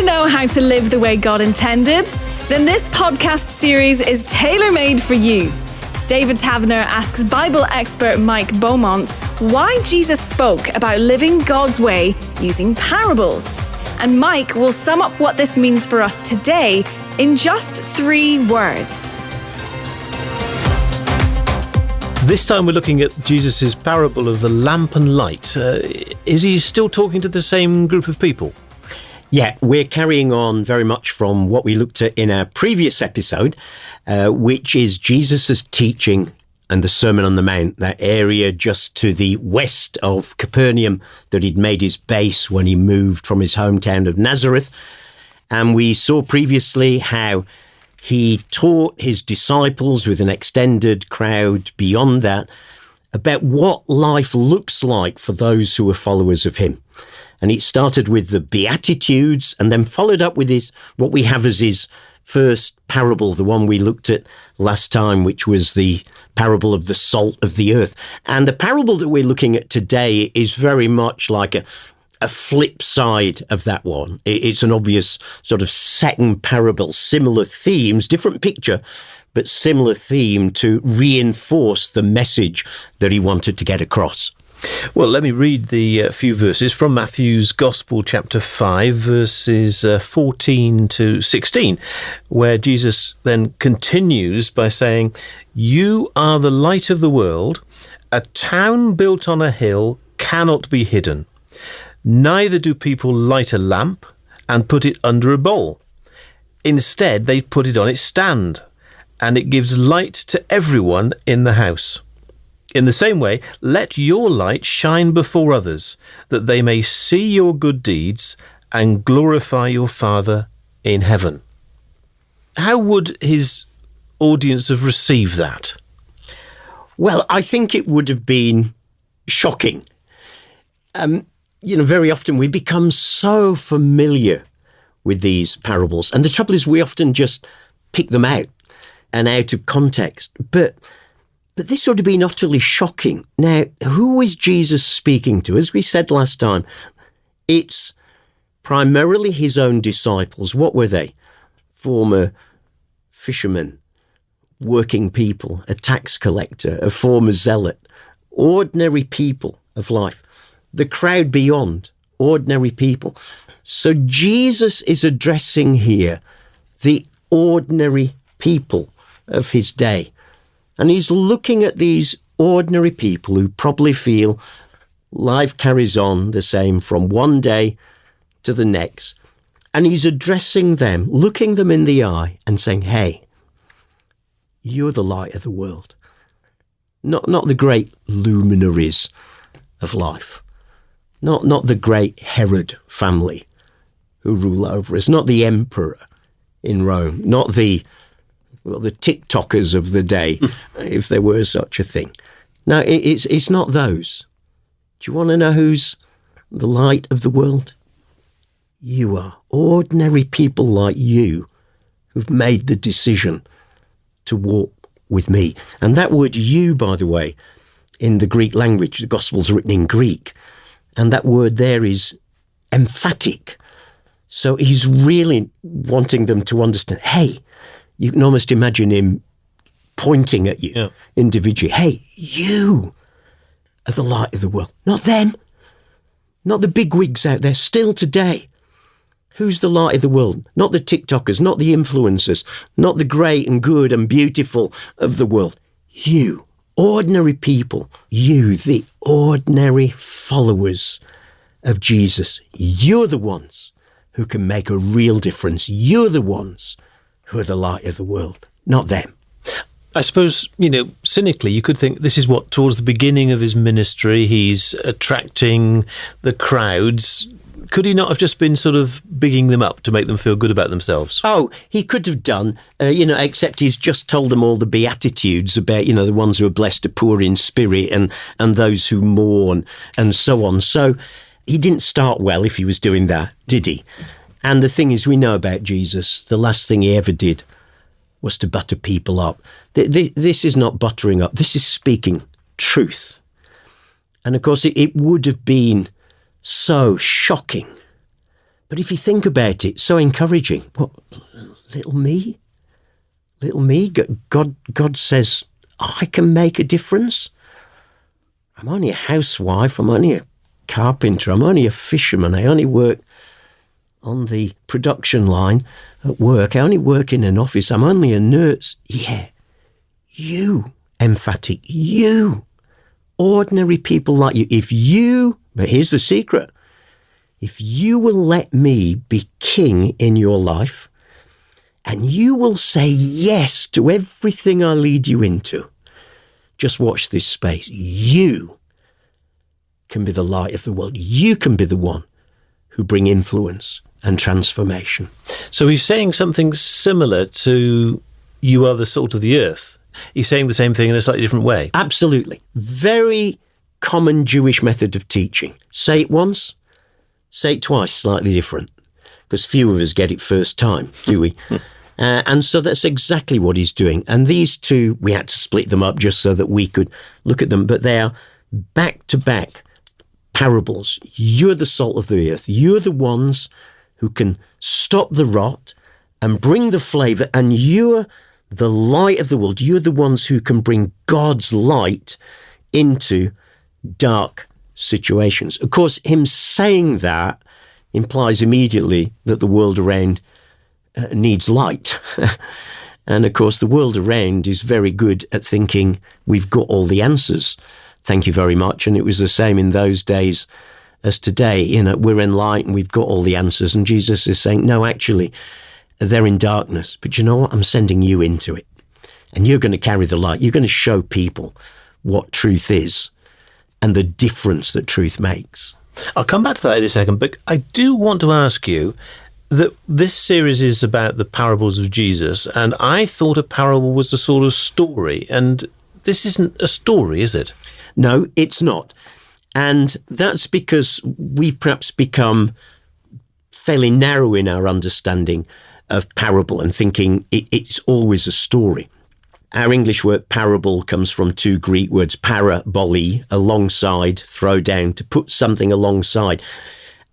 to know how to live the way God intended? Then this podcast series is tailor-made for you. David Taverner asks Bible expert Mike Beaumont why Jesus spoke about living God's way using parables. And Mike will sum up what this means for us today in just 3 words. This time we're looking at Jesus' parable of the lamp and light. Is he still talking to the same group of people? Yeah, we're carrying on very much from what we looked at in our previous episode, which is Jesus' teaching and the Sermon on the Mount, that area just to the west of Capernaum that he'd made his base when he moved from his hometown of Nazareth. And we saw previously how he taught his disciples with an extended crowd beyond that about what life looks like for those who are followers of him. And it started with the Beatitudes and then followed up with what we have as his first parable, the one we looked at last time, which was the parable of the salt of the earth. And the parable that we're looking at today is very much like a flip side of that one. It's an obvious sort of second parable, similar themes, different picture, but similar theme to reinforce the message that he wanted to get across. Well, let me read the few verses from Matthew's Gospel, chapter 5, verses 14 to 16, where Jesus then continues by saying, "You are the light of the world. A town built on a hill cannot be hidden. Neither do people light a lamp and put it under a bowl. Instead, they put it on its stand, and it gives light to everyone in the house. In the same way, let your light shine before others, that they may see your good deeds and glorify your Father in heaven." How would his audience have received that? Well, I think it would have been shocking. Very often we become so familiar with these parables. And the trouble is we often just pick them out and out of context. But this would have been utterly shocking. Now, who is Jesus speaking to? As we said last time, it's primarily his own disciples. What were they? Former fishermen, working people, a tax collector, a former zealot, ordinary people of life. The crowd beyond, ordinary people. So Jesus is addressing here the ordinary people of his day. And he's looking at these ordinary people who probably feel life carries on the same from one day to the next. And he's addressing them, looking them in the eye and saying, hey, you're the light of the world. Not the great luminaries of life. Not the great Herod family who rule over us. Not the emperor in Rome. Not the TikTokers of the day, if there were such a thing. No, it's not those. Do you want to know who's the light of the world? You are. Ordinary people like you who've made the decision to walk with me. And that word you, by the way, in the Greek language, the Gospel's written in Greek, and that word there is emphatic. So he's really wanting them to understand, hey, you can almost imagine him pointing at you individually. Hey, you are the light of the world. Not them. Not the big wigs out there. Still today. Who's the light of the world? Not the TikTokers, not the influencers, not the great and good and beautiful of the world. You, ordinary people. You, the ordinary followers of Jesus. You're the ones who can make a real difference. You're the ones who are the light of the world, not them. I suppose, cynically, you could think this is what, towards the beginning of his ministry, he's attracting the crowds. Could he not have just been sort of bigging them up to make them feel good about themselves? Oh, he could have done, except he's just told them all the Beatitudes about, the ones who are blessed are poor in spirit and those who mourn and so on. So he didn't start well if he was doing that, did he? And the thing is, we know about Jesus, the last thing he ever did was to butter people up. This is not buttering up. This is speaking truth. And of course, it would have been so shocking But if you think about it, so encouraging. What, little me? Little me? God says, I can make a difference. I'm only a housewife. I'm only a carpenter. I'm only a fisherman. I only work on the production line at work. I only work in an office. I'm only a nurse. Yeah, you, emphatic, you, ordinary people like you, but here's the secret. If you will let me be king in your life, and you will say yes to everything I lead you into, just watch this space. You can be the light of the world. You can be the one who bring influence and transformation. So he's saying something similar to you are the salt of the earth. He's saying the same thing in a slightly different way. Absolutely. Very common Jewish method of teaching. Say it once, say it twice, slightly different. Because few of us get it first time, do we? And so that's exactly what he's doing. And these two, we had to split them up just so that we could look at them. But they are back-to-back parables. You're the salt of the earth. You're the ones who can stop the rot and bring the flavour. And you're the light of the world. You're the ones who can bring God's light into dark situations. Of course, him saying that implies immediately that the world around needs light. And of course, the world around is very good at thinking we've got all the answers. Thank you very much. And it was the same in those days as today. You know, we're in light and we've got all the answers. And Jesus is saying, no, actually, they're in darkness. But you know what? I'm sending you into it. And you're going to carry the light. You're going to show people what truth is and the difference that truth makes. I'll come back to that in a second, but I do want to ask you that this series is about the parables of Jesus, and I thought a parable was a sort of story, and this isn't a story, is it? No, it's not. And that's because we've perhaps become fairly narrow in our understanding of parable and thinking it's always a story. Our English word parable comes from two Greek words, parabole, alongside, throw down, to put something alongside.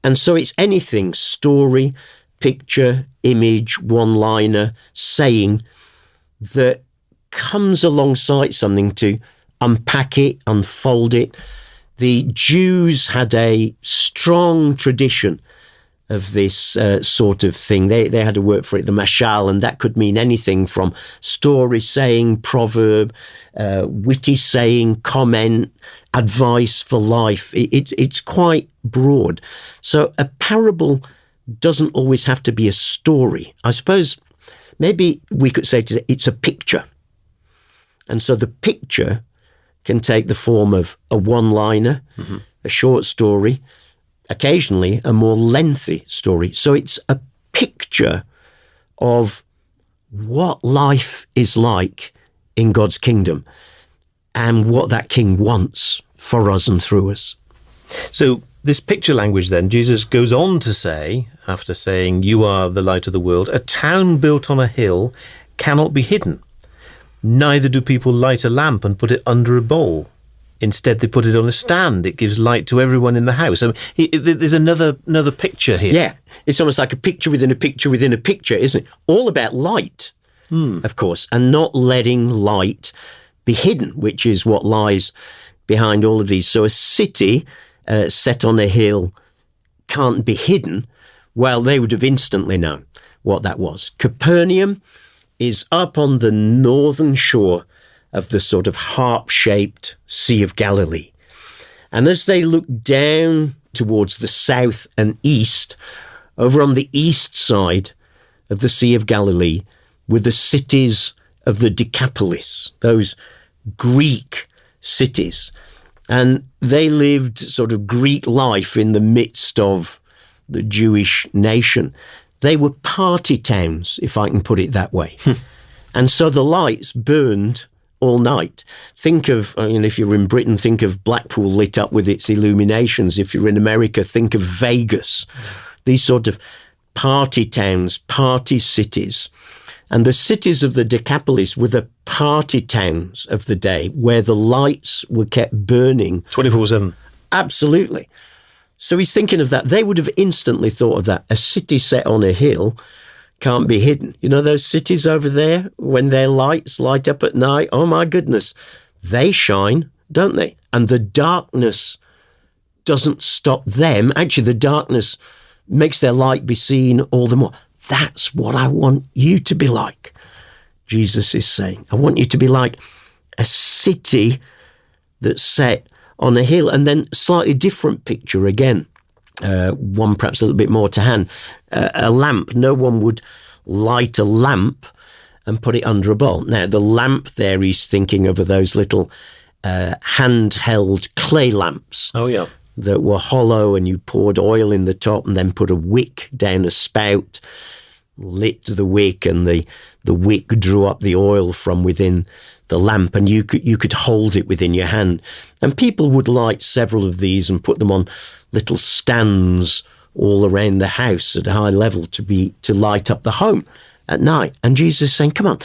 And so it's anything, story, picture, image, one-liner, saying that comes alongside something to unpack it, unfold it. The Jews had a strong tradition of this sort of thing. They had a word for it, the mashal, and that could mean anything from story saying, proverb, witty saying, comment, advice for life. It's quite broad. So a parable doesn't always have to be a story. I suppose maybe we could say it's a picture. And so the picture can take the form of a one-liner, a short story, occasionally a more lengthy story. So it's a picture of what life is like in God's kingdom and what that king wants for us and through us. So this picture language then, Jesus goes on to say, after saying, you are the light of the world, a town built on a hill cannot be hidden. Neither do people light a lamp and put it under a bowl. Instead, they put it on a stand. It gives light to everyone in the house. I mean, there's another picture here. Yeah, it's almost like a picture within a picture within a picture, isn't it? All about light, of course, and not letting light be hidden, which is what lies behind all of these. So a city set on a hill can't be hidden. Well, they would have instantly known what that was. Capernaum is up on the northern shore of the sort of harp-shaped Sea of Galilee. And as they look down towards the south and east, over on the east side of the Sea of Galilee were the cities of the Decapolis, those Greek cities. And they lived sort of Greek life in the midst of the Jewish nation. They were party towns, if I can put it that way. And so the lights burned all night. Think of, if you're in Britain, think of Blackpool lit up with its illuminations. If you're in America, think of Vegas. These sort of party towns, party cities. And the cities of the Decapolis were the party towns of the day where the lights were kept burning. 24/7. Absolutely. So he's thinking of that. They would have instantly thought of that. A city set on a hill can't be hidden. You know those cities over there, when their lights light up at night? Oh my goodness, they shine, don't they? And the darkness doesn't stop them. Actually, the darkness makes their light be seen all the more. That's what I want you to be like, Jesus is saying. I want you to be like a city that's set on a hill. And then slightly different picture again, one perhaps a little bit more to hand. A lamp. No one would light a lamp and put it under a bowl. Now, the lamp there, he's thinking of those little handheld clay lamps. Oh, yeah. That were hollow, and you poured oil in the top and then put a wick down a spout, lit the wick, and the wick drew up the oil from within the lamp, and you could hold it within your hand. And people would light several of these and put them on little stands all around the house at a high level to light up the home at night. And Jesus is saying, come on,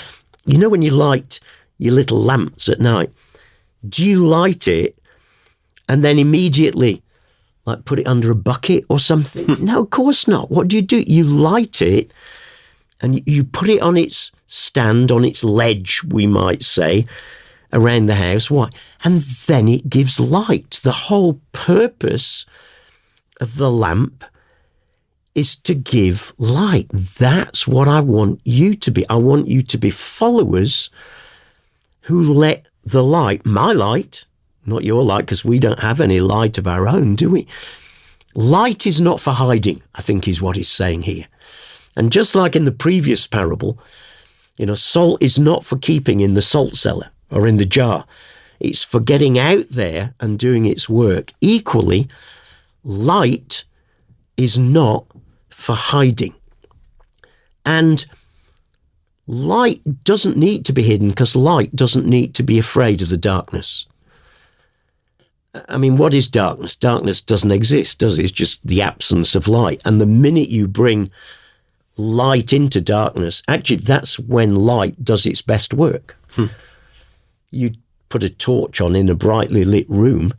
you know when you light your little lamps at night, do you light it and then immediately like put it under a bucket or something? No, of course not. What do? You light it and you put it on its stand, on its ledge, we might say, around the house. Why? And then it gives light. The whole purpose of the lamp is to give light. That's what I want you to be. I want you to be followers who let the light, my light, not your light, because we don't have any light of our own, do we? Light is not for hiding, I think is what he's saying here. And just like in the previous parable, you know, salt is not for keeping in the salt cellar or in the jar. It's for getting out there and doing its work. Equally, light is not for hiding. And light doesn't need to be hidden because light doesn't need to be afraid of the darkness. I mean, what is darkness? Darkness doesn't exist, does it? It's just the absence of light. And the minute you bring light into darkness, actually, that's when light does its best work. You put a torch on in a brightly lit room,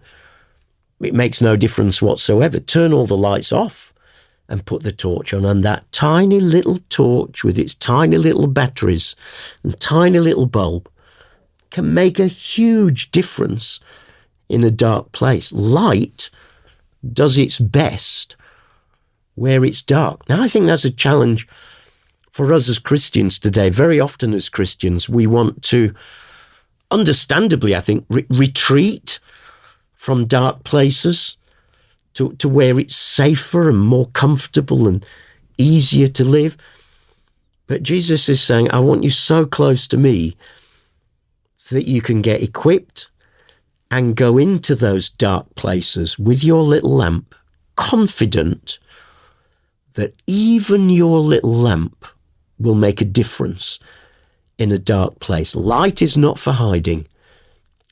it makes no difference whatsoever. Turn all the lights off and put the torch on, and that tiny little torch with its tiny little batteries and tiny little bulb can make a huge difference in a dark place. Light does its best where it's dark. Now, I think that's a challenge for us as Christians today. Very often as Christians, we want to, understandably, I think, retreat from dark places to where it's safer and more comfortable and easier to live. But Jesus is saying, I want you so close to me so that you can get equipped and go into those dark places with your little lamp, confident that even your little lamp will make a difference in a dark place. Light is not for hiding,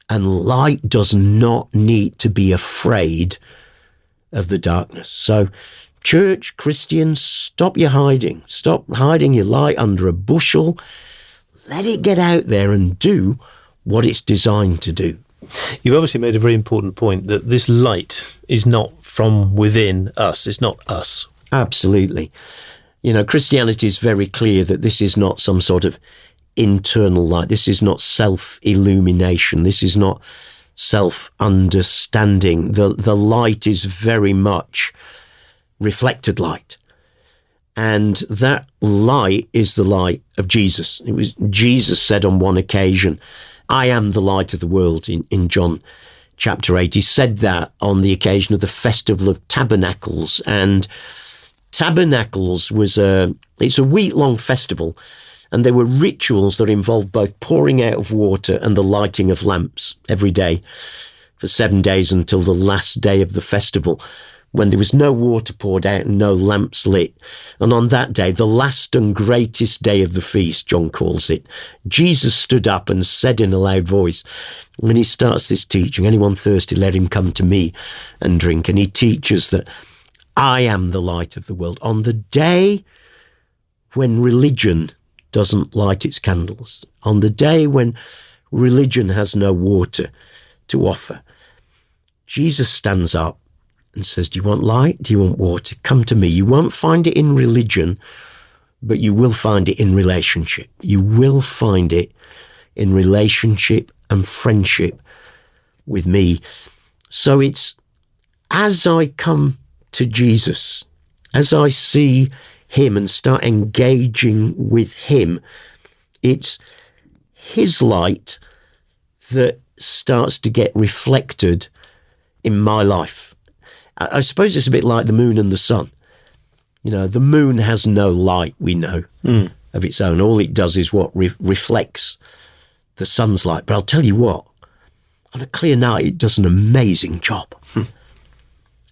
and light does not need to be afraid of the darkness. So, church, Christians, stop your hiding. Stop hiding your light under a bushel. Let it get out there and do what it's designed to do. You've obviously made a very important point that this light is not from within us. It's not us. Absolutely. You know, Christianity is very clear that this is not some sort of internal light. This is not self-illumination. This is not self-understanding. The light is very much reflected light. And that light is the light of Jesus. It was Jesus said on one occasion, I am the light of the world in John chapter 8. He said that on the occasion of the Festival of Tabernacles. And Tabernacles it's a week-long festival, and there were rituals that involved both pouring out of water and the lighting of lamps every day for 7 days until the last day of the festival, when there was no water poured out and no lamps lit. And on that day, the last and greatest day of the feast, John calls it, Jesus stood up and said in a loud voice, when he starts this teaching, anyone thirsty, let him come to me and drink. And he teaches that I am the light of the world. On the day when religion doesn't light its candles, on the day when religion has no water to offer, Jesus stands up and says, do you want light? Do you want water? Come to me. You won't find it in religion, but you will find it in relationship. You will find it in relationship and friendship with me. So it's as I come to Jesus, as I see him and start engaging with him, it's his light that starts to get reflected in my life. I suppose it's a bit like the moon and the sun. You know, the moon has no light, we know, of its own. All it does is what reflects the sun's light. But I'll tell you what, on a clear night, it does an amazing job.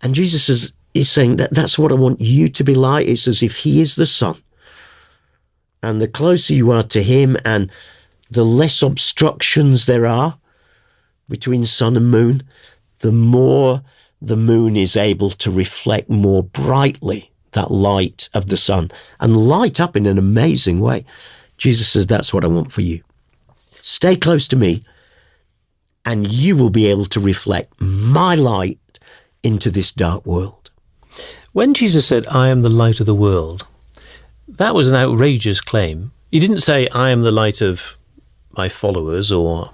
And Jesus is saying that's what I want you to be like. It's as if he is the sun. And the closer you are to him and the less obstructions there are between sun and moon, the more the moon is able to reflect more brightly that light of the sun and light up in an amazing way. Jesus says, that's what I want for you. Stay close to me and you will be able to reflect my light into this dark world. When Jesus said, I am the light of the world, that was an outrageous claim. He didn't say, I am the light of my followers, or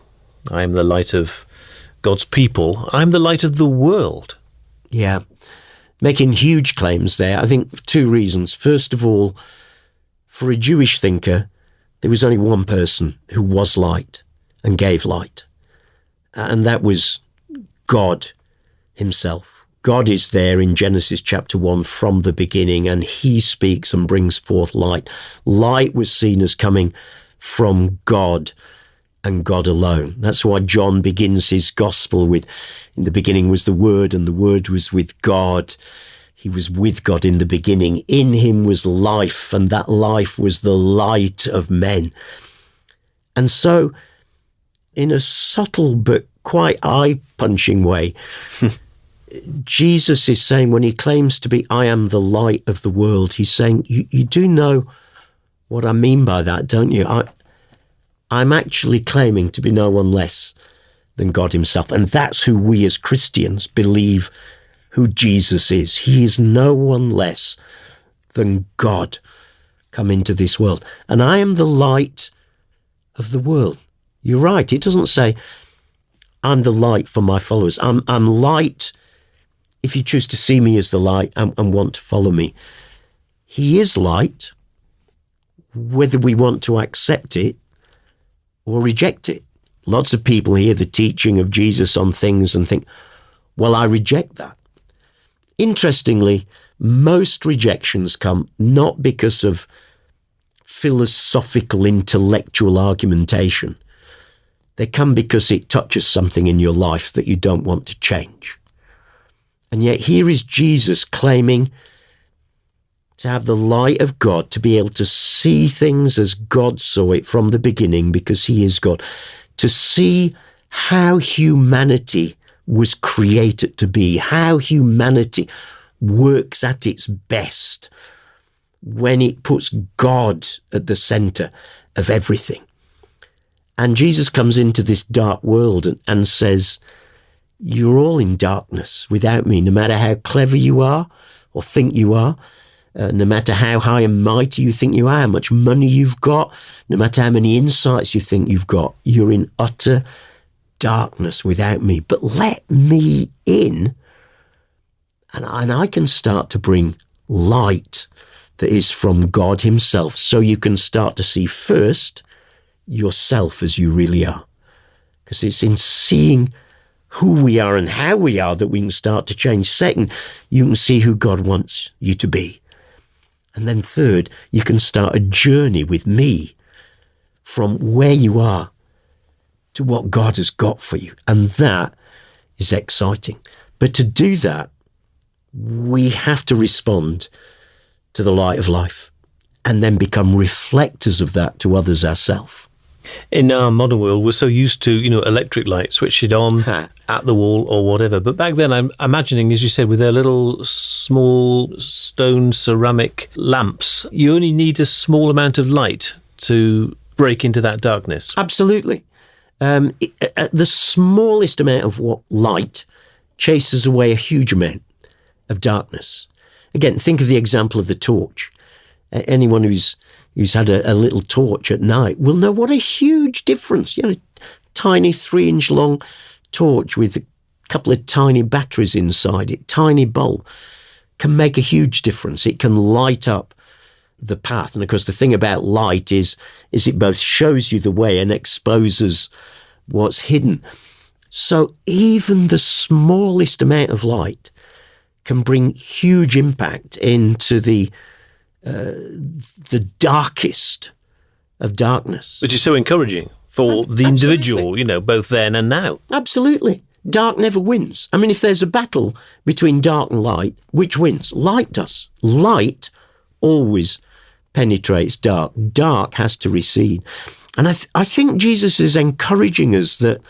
I am the light of God's people. I'm the light of the world. Yeah, making huge claims there. I think for two reasons. First of all, for a Jewish thinker, there was only one person who was light and gave light, and that was God himself. God is there in Genesis chapter 1 from the beginning, and he speaks and brings forth light. Light was seen as coming from God and God alone. That's why John begins his gospel with, in the beginning was the Word, and the Word was with God. He was with God in the beginning. In him was life, and that life was the light of men. And so, in a subtle but quite eye-punching way, Jesus is saying, when he claims to be, I am the light of the world, he's saying, you do know what I mean by that, don't you? I'm actually claiming to be no one less than God himself. And that's who we as Christians believe who Jesus is. He is no one less than God come into this world. And I am the light of the world. You're right. It doesn't say, I'm the light for my followers. I'm light if you choose to see me as the light and want to follow me. He is light, whether we want to accept it or reject it. Lots of people hear the teaching of Jesus on things and think, well, I reject that. Interestingly, most rejections come not because of philosophical, intellectual argumentation. They come because it touches something in your life that you don't want to change. And yet here is Jesus claiming to have the light of God, to be able to see things as God saw it from the beginning because he is God, to see how humanity was created to be, how humanity works at its best when it puts God at the center of everything. And Jesus comes into this dark world and says, you're all in darkness without me, no matter how clever you are or think you are, no matter how high and mighty you think you are, how much money you've got, no matter how many insights you think you've got, you're in utter darkness without me. But let me in, and I can start to bring light that is from God himself, so you can start to see first yourself as you really are. Because it's in seeing who we are and how we are that we can start to change. Second, you can see who God wants you to be. And then third, you can start a journey with me from where you are to what God has got for you. And that is exciting. But to do that, we have to respond to the light of life and then become reflectors of that to others ourselves. In our modern world, we're so used to, electric light, switch it on at the wall or whatever. But back then, I'm imagining, as you said, with their little small stone ceramic lamps, you only need a small amount of light to break into that darkness. Absolutely. The smallest amount of light chases away a huge amount. of darkness. Again, think of the example of the torch. Anyone who's had a little torch at night will know what a huge difference, a tiny 3-inch long torch with a couple of tiny batteries inside it, tiny bulb, can make a huge difference. It can light up the path. And of course, the thing about light is it both shows you the way and exposes what's hidden. So even the smallest amount of light can bring huge impact into the darkest of darkness. Which is so encouraging for the individual, both then and now. Absolutely. Dark never wins. I mean, if there's a battle between dark and light, which wins? Light does. Light always penetrates dark. Dark has to recede. And I think Jesus is encouraging us that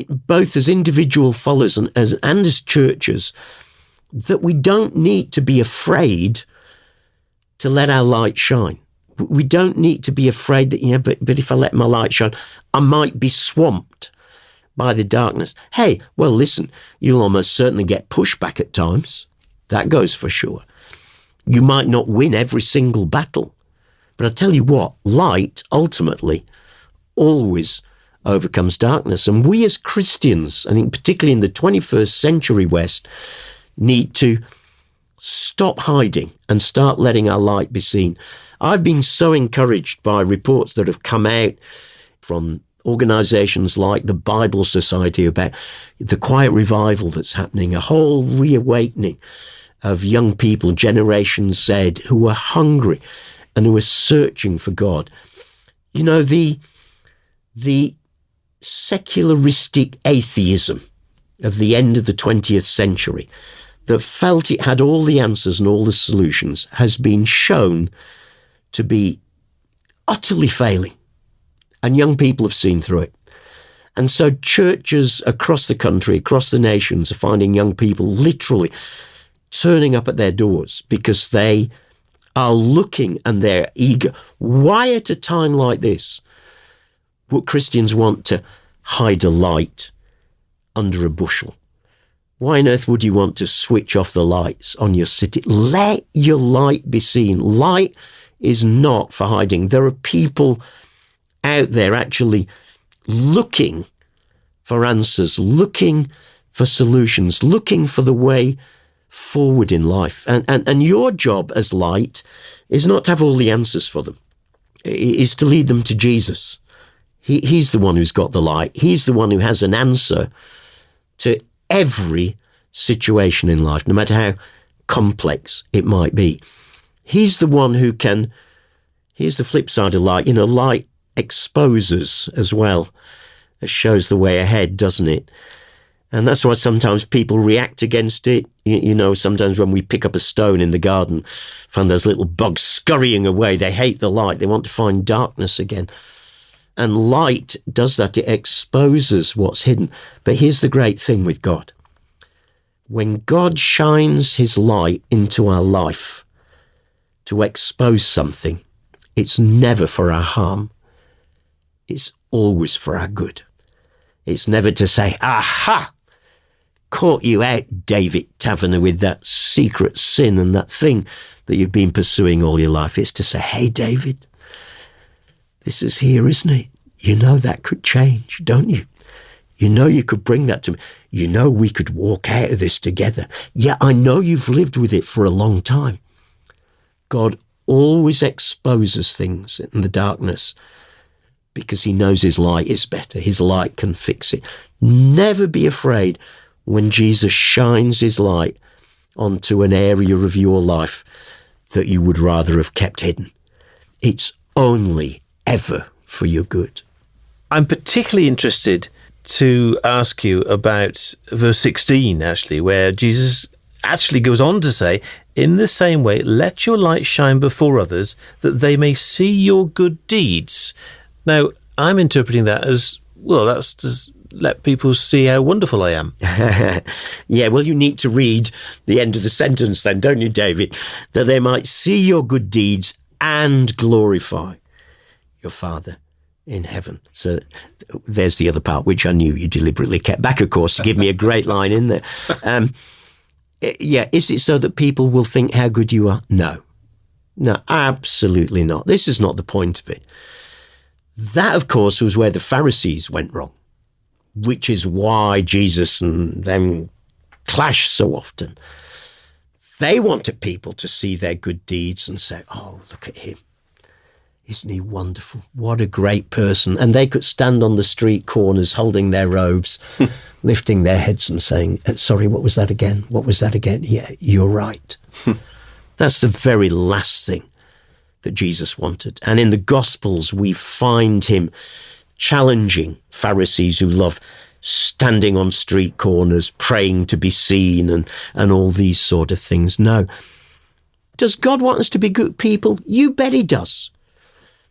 both as individual followers and as churches, that we don't need to be afraid to let our light shine. We don't need to be afraid that, but if I let my light shine, I might be swamped by the darkness. Hey, well, listen, you'll almost certainly get pushback at times. That goes for sure. You might not win every single battle. But I tell you what, light ultimately always overcomes darkness. And we as Christians, I think particularly in the 21st century West, need to stop hiding and start letting our light be seen. I've been so encouraged by reports that have come out from organizations like the Bible Society about the quiet revival that's happening, a whole reawakening of young people, Generation Z, who are hungry and who are searching for God. The secularistic atheism of the end of the 20th century that felt it had all the answers and all the solutions has been shown to be utterly failing. And young people have seen through it. And so churches across the country, across the nations, are finding young people literally turning up at their doors because they are looking and they're eager. Why at a time like this would Christians want to hide a light under a bushel? Why on earth would you want to switch off the lights on your city? Let your light be seen. Light is not for hiding. There are people out there actually looking for answers, looking for solutions, looking for the way forward in life. And your job as light is not to have all the answers for them. It is to lead them to Jesus. He's the one who's got the light. He's the one who has an answer to every situation in life, no matter how complex it might be. He's the one who can, here's the flip side of light, light exposes as well. It shows the way ahead, doesn't it? And that's why sometimes people react against it. Sometimes when we pick up a stone in the garden, find those little bugs scurrying away. They hate the light. They want to find darkness again. And light does that. It exposes what's hidden. But here's the great thing with God. When God shines his light into our life to expose something, it's never for our harm. It's always for our good. It's never to say, aha, caught you out, David Taverner, with that secret sin and that thing that you've been pursuing all your life. It's to say, hey, David, this is here, isn't it? You know that could change, don't you? You know you could bring that to me. You know we could walk out of this together. Yeah, I know you've lived with it for a long time. God always exposes things in the darkness because he knows his light is better. His light can fix it. Never be afraid when Jesus shines his light onto an area of your life that you would rather have kept hidden. It's only ever for your good. I'm particularly interested to ask you about verse 16, actually, where Jesus actually goes on to say, in the same way, let your light shine before others, that they may see your good deeds. Now, I'm interpreting that as, well, that's to let people see how wonderful I am. Yeah, well, you need to read the end of the sentence then, don't you, David? That they might see your good deeds and glorify your Father in heaven. So there's the other part, which I knew you deliberately kept back, of course, to give me a great line in there. Is it so that people will think how good you are? No, absolutely not. This is not the point of it. That, of course, was where the Pharisees went wrong, which is why Jesus and them clash so often. They wanted people to see their good deeds and say, oh, look at him. Isn't he wonderful? What a great person. And they could stand on the street corners holding their robes, lifting their heads and saying, sorry, what was that again? What was that again? Yeah, you're right. That's the very last thing that Jesus wanted. And in the Gospels, we find him challenging Pharisees who love standing on street corners, praying to be seen and all these sort of things. No. Does God want us to be good people? You bet he does.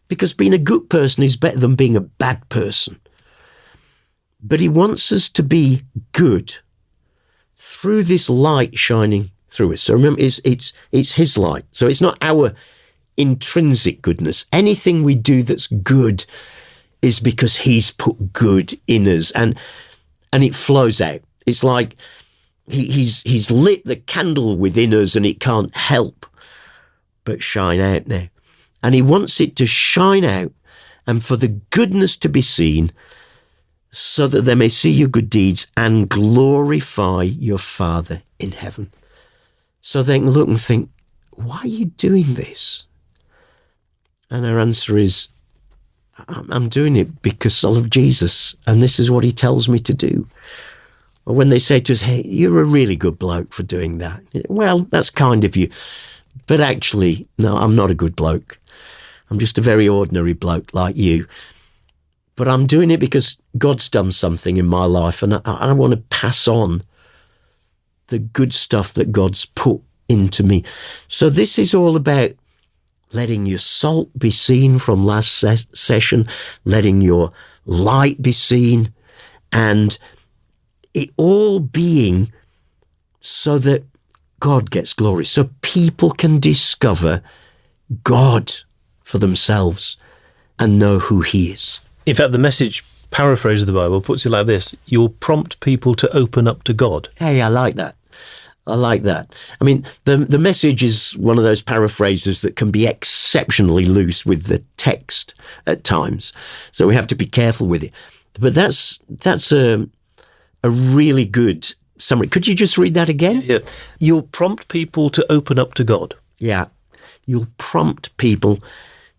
Because being a good person is better than being a bad person. But he wants us to be good through this light shining through us. So remember, it's his light. So it's not our intrinsic goodness. Anything we do that's good is because he's put good in us, and it flows out. It's like he's lit the candle within us, and it can't help but shine out now. And he wants it to shine out and for the goodness to be seen, so that they may see your good deeds and glorify your Father in heaven. So they can look and think, why are you doing this? And our answer is, I'm doing it because I love Jesus, and this is what he tells me to do. Or when they say to us, hey, you're a really good bloke for doing that. Well, that's kind of you. But actually, no, I'm not a good bloke. I'm just a very ordinary bloke like you. But I'm doing it because God's done something in my life, and I want to pass on the good stuff that God's put into me. So this is all about letting your salt be seen from last session, letting your light be seen, and it all being so that God gets glory, so people can discover God for themselves and know who he is. In fact, the Message paraphrase of the Bible puts it like this: you'll prompt people to open up to God. Hey, I like that. I like that. I mean, the Message is one of those paraphrases that can be exceptionally loose with the text at times. So we have to be careful with it. But that's a really good summary. Could you just read that again? Yeah. You'll prompt people to open up to God. Yeah. You'll prompt people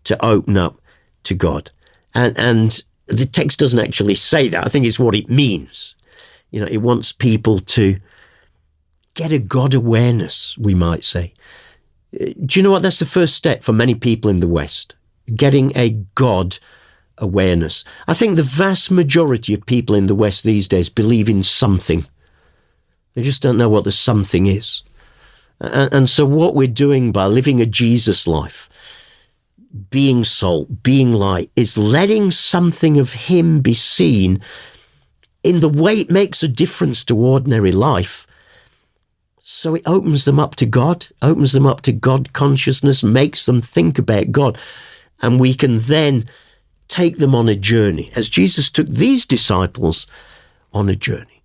to open up to God. And the text doesn't actually say that. I think it's what it means. You know, it wants people to get a God awareness, we might say. Do you know what? That's the first step for many people in the West, getting a God awareness. I think the vast majority of people in the West these days believe in something. They just don't know what the something is. And so what we're doing by living a Jesus life, being salt, being light, is letting something of him be seen in the way it makes a difference to ordinary life. So it opens them up to God, opens them up to God consciousness, makes them think about God. And we can then take them on a journey, as Jesus took these disciples on a journey.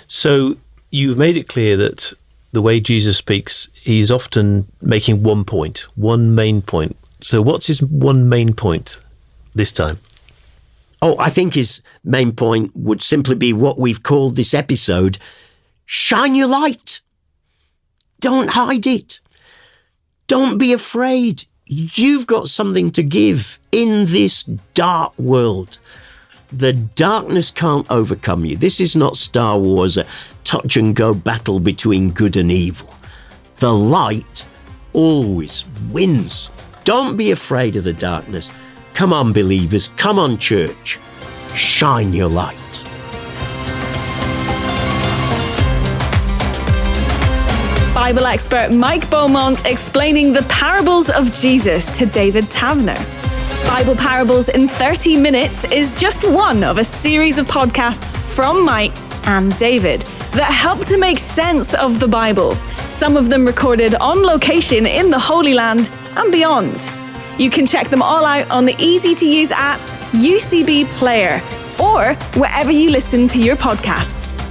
So you've made it clear that the way Jesus speaks, he's often making one point, one main point. So what's his one main point this time? Oh, I think his main point would simply be what we've called this episode, shine your light. Don't hide it. Don't be afraid. You've got something to give in this dark world. The darkness can't overcome you. This is not Star Wars, a touch-and-go battle between good and evil. The light always wins. Don't be afraid of the darkness. Come on, believers. Come on, church. Shine your light. Bible expert Mike Beaumont explaining the parables of Jesus to David Taverner. Bible Parables in 30 Minutes is just one of a series of podcasts from Mike and David that help to make sense of the Bible, some of them recorded on location in the Holy Land and beyond. You can check them all out on the easy-to-use app UCB Player or wherever you listen to your podcasts.